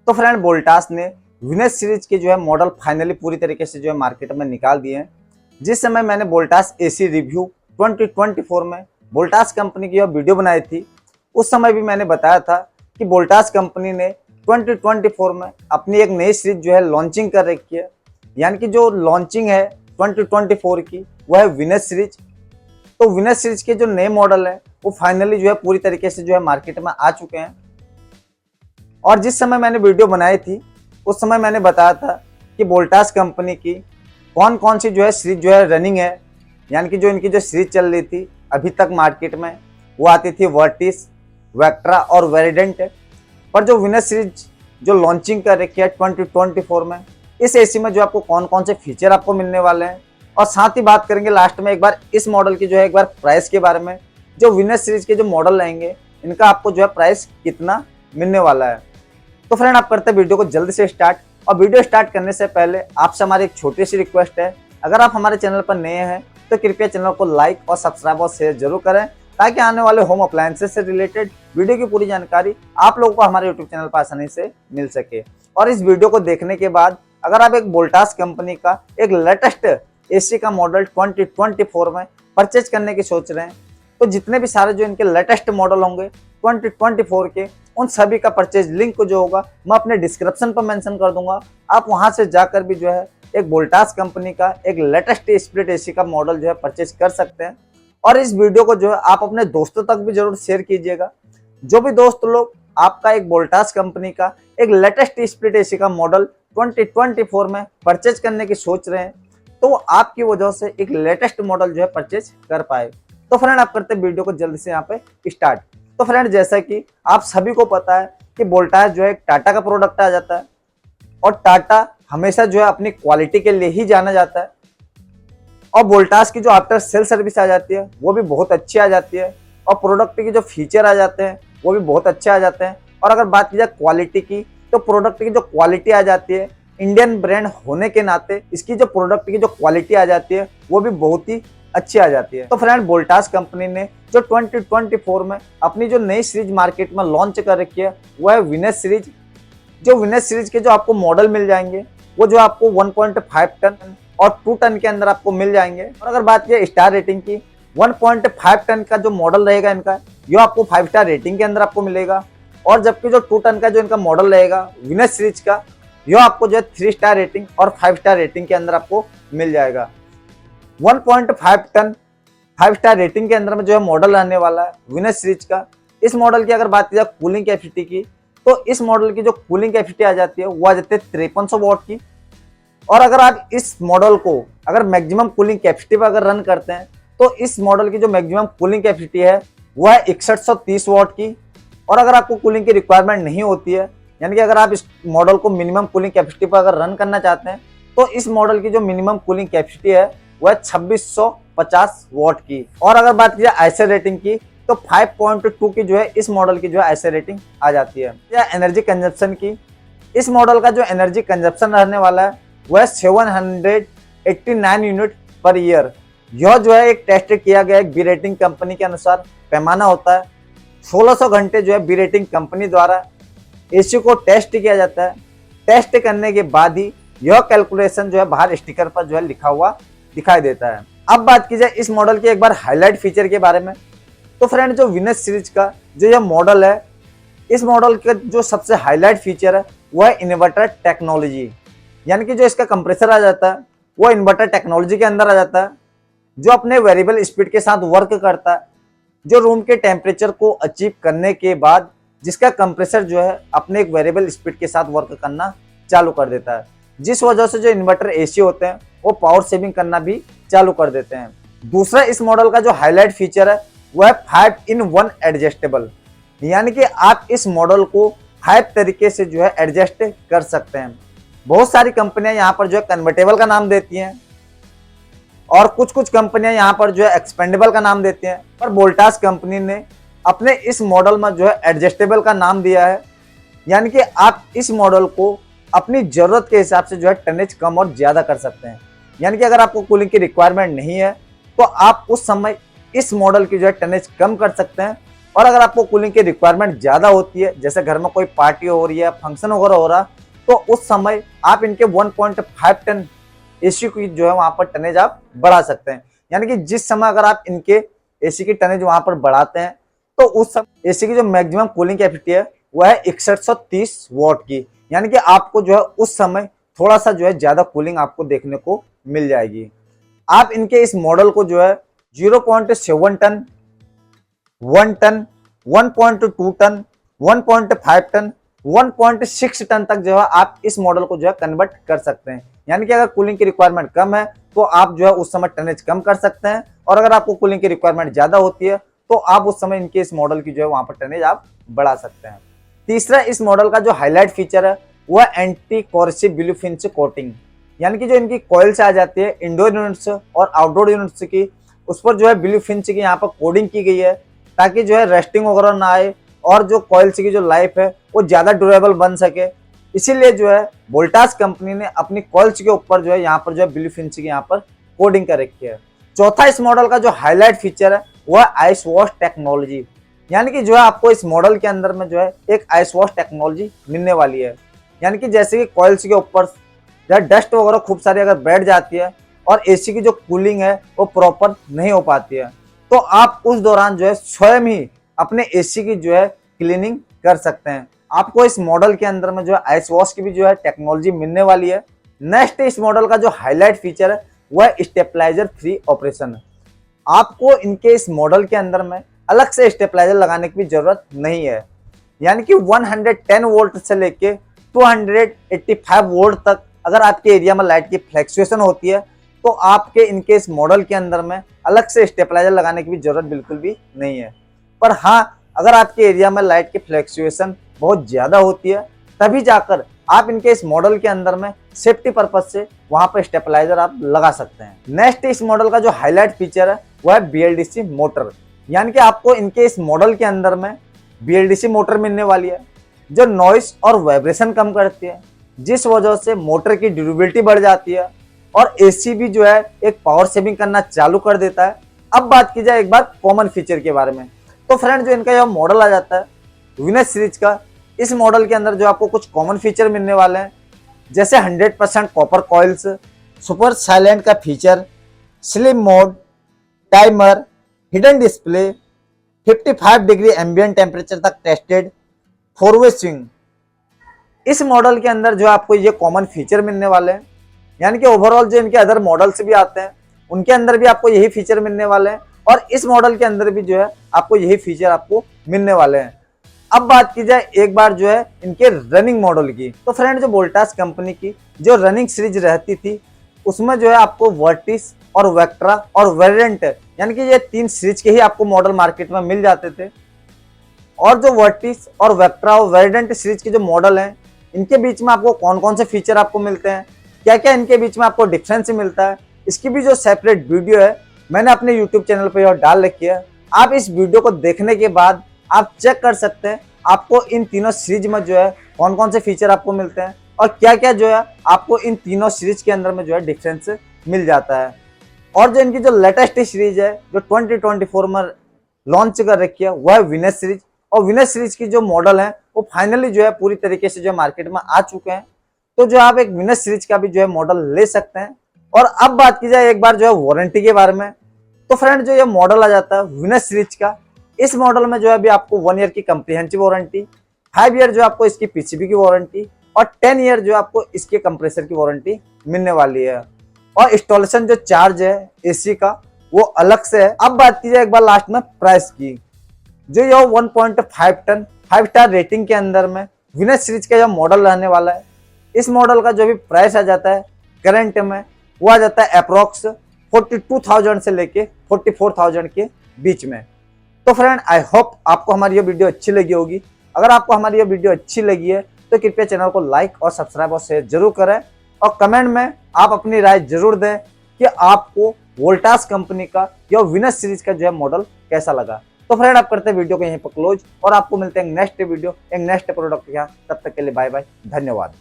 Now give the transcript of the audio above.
तो फ्रेंड वोल्टास ने Venus series के जो है मॉडल फाइनली पूरी तरीके से जो है मार्केट में निकाल दिए हैं। जिस समय मैंने वोल्टास एसी रिव्यू 2024 में वोल्टास कंपनी की वीडियो बनाई थी, उस समय भी मैंने बताया था कि वोल्टास कंपनी ने 2024 में अपनी एक नई सीरीज जो है लॉन्चिंग कर रखी है। यानी कि जो लॉन्चिंग है 2024 की वह है विनस सीरीज। तो विनस सीरीज के जो नए मॉडल है वो फाइनली जो है पूरी तरीके से जो है मार्केट में आ चुके हैं। और जिस समय मैंने वीडियो बनाई थी उस समय मैंने बताया था कि वोल्टास कंपनी की कौन कौन सी जो है सीरीज जो है रनिंग है। यानी कि जो इनकी जो सीरीज चल रही थी अभी तक मार्केट में वो आती थी वर्टिस, वेक्ट्रा और वेरिडेंट। पर जो विनस सीरीज जो लॉन्चिंग कर रखी है 2024 में, इस एसी में जो आपको कौन कौन से फीचर आपको मिलने वाले हैं, और साथ ही बात करेंगे लास्ट में एक बार इस मॉडल की जो है एक बार प्राइस के बारे में। जो विनस सीरीज के जो मॉडल रहेंगे इनका आपको जो है प्राइस कितना मिलने वाला है। तो फ्रेंड आप करते हैं वीडियो को जल्दी से स्टार्ट। और वीडियो स्टार्ट करने से पहले आपसे हमारी एक छोटी सी रिक्वेस्ट है, अगर आप हमारे चैनल पर नए हैं तो कृपया चैनल को लाइक और सब्सक्राइब और शेयर जरूर करें, ताकि आने वाले होम अप्लायंसेस से रिलेटेड वीडियो की पूरी जानकारी आप लोगों को हमारे यूट्यूब चैनल पर आसानी से मिल सके। और इस वीडियो को देखने के बाद अगर आप एक वोल्टास कंपनी का एक लेटेस्ट एसी का मॉडल 2024 में परचेज करने की सोच रहे हैं, तो जितने भी सारे जो इनके लेटेस्ट मॉडल होंगे 2024 के, उन सभी का परचेज लिंक को जो होगा मैं अपने डिस्क्रिप्शन पर मेंशन कर दूंगा। आप वहां से जाकर भी जो है एक वोल्टास कंपनी का एक लेटेस्ट स्प्लिट एसी का मॉडल जो है परचेज कर सकते हैं। और इस वीडियो को जो है आप अपने दोस्तों तक भी जरूर शेयर कीजिएगा। जो भी दोस्त लोग आपका एक वोल्टास कंपनी का एक लेटेस्ट स्प्लिट एसी का मॉडल 2024 में परचेज करने की सोच रहे हैं, तो वो आपकी वजह से एक लेटेस्ट मॉडल जो है परचेज कर पाए। तो फ्रेंड आप करते हैं वीडियो को जल्दी से यहाँ पे स्टार्ट। तो फ्रेंड जैसा कि आप सभी को पता है कि वोल्टास जो है एक टाटा का प्रोडक्ट आ जाता है, और टाटा हमेशा जो है अपनी क्वालिटी के लिए ही जाना जाता है। और वोल्टास की जो आफ्टर सेल सर्विस आ जाती है वो भी बहुत अच्छी आ जाती है, और प्रोडक्ट की जो फीचर आ जाते हैं वो भी बहुत अच्छे आ जाते हैं। और अगर बात की जाए क्वालिटी की, तो प्रोडक्ट की जो क्वालिटी आ जाती है, इंडियन ब्रांड होने के नाते इसकी जो प्रोडक्ट की जो क्वालिटी आ जाती है वो भी बहुत ही अच्छी आ जाती है। तो फ्रेंड वोल्टास कंपनी ने जो 2024 में अपनी जो नई सीरीज मार्केट में लॉन्च कर रखी है वो है विनस सीरीज। जो विनस सीरीज के जो आपको मॉडल मिल जाएंगे वो जो आपको 1.5 टन और 2 टन के अंदर आपको मिल जाएंगे। और अगर बात की स्टार रेटिंग की, 1.5 टन का जो मॉडल रहेगा इनका, ये आपको 5 स्टार रेटिंग के अंदर आपको मिलेगा। और जबकि जो 2 टन का जो इनका मॉडल रहेगा विनस सीरीज का, यह आपको जो है 3 स्टार रेटिंग और 5 स्टार रेटिंग के अंदर आपको मिल जाएगा। 1.5 टन 5 स्टार रेटिंग के अंदर में जो है मॉडल रहने वाला है विनस सीरीज का। इस मॉडल की अगर बात की जाए कूलिंग कैपेसिटी की, तो इस मॉडल की जो कूलिंग कैपेसिटी आ जाती है वो आ जाती है 5300 वॉट की। और अगर आप इस मॉडल को अगर मैक्सिमम कूलिंग कैपेसिटी पर अगर रन करते हैं, तो इस मॉडल की जो मैक्सिमम कूलिंग कैपेसिटी है वो है 6130 वॉट की। और अगर आपको कूलिंग की रिक्वायरमेंट नहीं होती है, यानी कि अगर आप इस मॉडल को मिनिमम कूलिंग कैपेसिटी पर अगर रन करना चाहते हैं, तो इस मॉडल की जो मिनिमम कूलिंग कैपेसिटी है वह 2650 वॉट की। और अगर बात की जाए आईसी रेटिंग की, तो 5.2 की जो है इस मॉडल की जो है आईसी रेटिंग आ जाती है। या एनर्जी कंजप्शन की, इस मॉडल का जो एनर्जी कंजप्शन रहने वाला है वह 789 यूनिट पर ईयर। यह जो है एक टेस्ट किया गया एक बी रेटिंग कंपनी के अनुसार पैमाना होता है। 1600 घंटे जो है बी रेटिंग कंपनी द्वारा एसी को टेस्ट किया जाता है। टेस्ट करने के बाद ही यह कैलकुलेशन जो है बाहर स्टिकर पर जो है लिखा हुआ दिखाई देता है। अब बात की जाए इस मॉडल के एक बार हाईलाइट फीचर के बारे में, तो फ्रेंड जो विनस सीरीज का जो यह मॉडल है, इस मॉडल का जो सबसे हाईलाइट फीचर है वो है इन्वर्टर टेक्नोलॉजी। यानी कि जो इसका कंप्रेसर आ जाता है वो इन्वर्टर टेक्नोलॉजी के अंदर आ जाता है, जो अपने वेरिएबल स्पीड के साथ वर्क करता है, जो रूम के टेम्परेचर को अचीव करने के बाद जिसका कंप्रेसर जो है अपने एक वेरिएबल स्पीड के साथ वर्क करना चालू कर देता है, जिस वजह से जो इन्वर्टर एसी होते हैं वो पावर सेविंग करना भी चालू कर देते हैं। दूसरा इस मॉडल का जो हाईलाइट फीचर है वो है 5-in-1 एडजस्टेबल। यानी कि आप इस मॉडल को 5 तरीके से जो है एडजस्ट कर सकते हैं। बहुत सारी कंपनियां यहाँ पर जो है कन्वर्टेबल का नाम देती हैं, और कुछ कुछ कंपनियां यहाँ पर जो है एक्सपेंडेबल का नाम देती हैं, पर वोल्टास कंपनी ने अपने इस मॉडल में जो है एडजस्टेबल का नाम दिया है। यानी कि आप इस मॉडल को अपनी जरूरत के हिसाब से जो है टनेज कम और ज्यादा कर सकते हैं। यानी कि अगर आपको कूलिंग की रिक्वायरमेंट नहीं है तो आप उस समय इस मॉडल की जो है टनेज कम कर सकते हैं, और अगर आपको कूलिंग की रिक्वायरमेंट ज़्यादा होती है, जैसे घर में कोई पार्टी हो रही है, फंक्शन वगैरह हो रहा, तो उस समय आप इनके 1.5 टन एसी की जो है वहां पर टनेज आप बढ़ा सकते हैं। यानी कि जिस समय अगर आप इनके एसी की टनेज वहां पर बढ़ाते हैं तो उस समय एसी की जो मैक्सिमम कूलिंग कैपेसिटी है वह है 6130 वॉट की। यानी कि आपको जो है उस समय थोड़ा सा जो है ज्यादा कूलिंग आपको देखने को मिल जाएगी। आप इनके इस मॉडल को जो है 0.7 ton, 1 ton, 1.2 ton, 1.5 ton, 1.6 ton तक जो है आप इस मॉडल को जो है कन्वर्ट कर सकते हैं। यानी कि अगर कूलिंग की रिक्वायरमेंट कम है तो आप जो है उस समय टनेज कम कर सकते हैं, और अगर आपको कूलिंग की रिक्वायरमेंट ज्यादा होती है तो आप उस समय इनके इस मॉडल की जो है वहां पर टनेज आप बढ़ा सकते हैं। तीसरा, इस मॉडल का जो हाईलाइट फीचर है वह एंटी कोरोसिव ब्लूफिन कोटिंग। यानी कि जो इनकी कॉइल्स आ जाती है इंडोर यूनिट्स और आउटडोर यूनिट्स की, उस पर जो है ब्लूफिन की यहाँ पर कोडिंग की गई है ताकि जो है रस्टिंग वगैरह ना आए और जो कॉइल्स की जो लाइफ है वो ज्यादा ड्यूरेबल बन सके। इसीलिए जो है वोल्टास कंपनी ने अपनी कॉइल्स के ऊपर जो है यहाँ पर जो है ब्लूफिन की यहाँ पर कोडिंग कर रखी है। चौथा, इस मॉडल का जो हाईलाइट फीचर है वह आइस वॉश टेक्नोलॉजी। यानी कि जो है आपको इस मॉडल के अंदर में जो है एक आइस वॉश टेक्नोलॉजी मिलने वाली है। यानी कि जैसे कि कॉइल्स के ऊपर जो है डस्ट वगैरह खूब सारी अगर बैठ जाती है और एसी की जो कूलिंग है वो प्रॉपर नहीं हो पाती है, तो आप उस दौरान जो है स्वयं ही अपने एसी की जो है क्लीनिंग कर सकते हैं। आपको इस मॉडल के अंदर में जो है आइस वॉश की भी जो है टेक्नोलॉजी मिलने वाली है। नेक्स्ट, इस मॉडल का जो हाईलाइट फीचर है वह स्टेबलाइजर फ्री ऑपरेशन है। आपको इनके इस मॉडल के अंदर में अलग से स्टेबलाइजर लगाने की भी जरूरत नहीं है। यानी कि 110 वोल्ट से लेके 285 वोल्ट तक अगर आपके एरिया में लाइट की फ्लैक्चुएशन होती है तो आपके इनके इस मॉडल के अंदर में अलग से स्टेबलाइजर लगाने की भी जरूरत बिल्कुल भी नहीं है। पर हाँ, अगर आपके एरिया में लाइट की फ्लैक्चुएशन बहुत ज्यादा होती है तभी जाकर आप इनके इस मॉडल के अंदर में सेफ्टी पर्पज से वहां पर स्टेबलाइजर आप लगा सकते हैं। नेक्स्ट, इस मॉडल का जो हाईलाइट फीचर है वह है BLDC मोटर। यानी कि आपको इनके इस मॉडल के अंदर में BLDC मोटर मिलने वाली है जो नॉइस और वाइब्रेशन कम करती है, जिस वजह से मोटर की ड्यूरेबिलिटी बढ़ जाती है और एसी भी जो है एक पावर सेविंग करना चालू कर देता है। अब बात की जाए एक बार कॉमन फीचर के बारे में, तो फ्रेंड जो इनका यह मॉडल आ जाता है विनस सीरीज का, इस मॉडल के अंदर जो आपको कुछ कॉमन फीचर मिलने वाले हैं, जैसे 100% कॉपर कॉइल्स, सुपर साइलेंट का feature, slim mode, timer, hidden display, 55 degree ambient temperature तक टेस्टेड, 4-वे स्विंग। इस मॉडल के अंदर जो आपको ये कॉमन फीचर मिलने वाले हैं। यानी कि ओवरऑल जो इनके अदर मॉडल्स भी आते हैं उनके अंदर भी आपको यही फीचर मिलने वाले हैं और इस मॉडल के अंदर भी जो है आपको यही फीचर आपको मिलने वाले हैं। अब बात की जाए एक बार जो है इनके रनिंग मॉडल की, तो फ्रेंड जो वोल्टास कंपनी की जो रनिंग सीरीज रहती थी उसमें जो है आपको वर्टिस और वेक्ट्रा और वेरिएंट, यानी कि ये 3 सीरीज के ही आपको मॉडल मार्केट में मिल जाते थे। और जो वर्टिस और वेक्ट्रा और वेरिएंट सीरीज के जो मॉडल हैं इनके बीच में आपको कौन कौन से फीचर आपको मिलते हैं, क्या क्या इनके बीच में आपको डिफरेंस मिलता है, इसकी भी जो सेपरेट वीडियो है मैंने अपने यूट्यूब चैनल पर डाल रखी है। आप इस वीडियो को देखने के बाद आप चेक कर सकते हैं आपको इन तीनों सीरीज में जो है कौन कौन से फीचर आपको मिलते हैं और क्या क्या जो है आपको इन तीनों सीरीज के अंदर में जो है डिफरेंस मिल जाता है। और जो इनकी जो लेटेस्ट सीरीज है जो 2024 में लॉन्च कर रखी है वह है विनस सीरीज, और विनस सीरीज की जो मॉडल है वो फाइनली जो है पूरी तरीके से जो मार्केट में आ चुके हैं। तो जो आप एक विनस सीरीज का भी जो है मॉडल ले सकते हैं। और अब बात की जाए एक बार जो है वारंटी के बारे में, तो फ्रेंड जो ये मॉडल आ जाता है विनस सीरीज का, इस मॉडल में जो है अभी आपको 1 ईयर की कंप्रीहेंसिव वारंटी, 5 ईयर जो आपको इसकी पीसीबी की वारंटी और 10 ईयर जो आपको इसके कंप्रेसर की वारंटी मिलने वाली है। और इंस्टॉलेशन जो चार्ज है एसी का वो अलग से है। अब बात की जाए एक बार लास्ट में प्राइस की, जो यह 1.5 टन 5 स्टार रेटिंग के अंदर में विनस सीरीज का यह मॉडल रहने वाला है। इस मॉडल का जो भी प्राइस आ जाता है करंट में वो आ जाता है अप्रोक्स 42,000 से लेके 44,000 के बीच में। तो फ्रेंड आई होप आपको हमारी ये वीडियो अच्छी लगी होगी। अगर आपको हमारी ये वीडियो अच्छी लगी है तो कृपया चैनल को लाइक और सब्सक्राइब और शेयर जरूर करें और कमेंट में आप अपनी राय जरूर दें कि आपको वोल्टास कंपनी का या विनस सीरीज का जो है मॉडल कैसा लगा। तो फ्रेंड आप करते हैं वीडियो को यहीं पर क्लोज और आपको मिलते हैं नेक्स्ट वीडियो एक नेक्स्ट प्रोडक्ट के साथ। तब तक के लिए बाय बाय, धन्यवाद।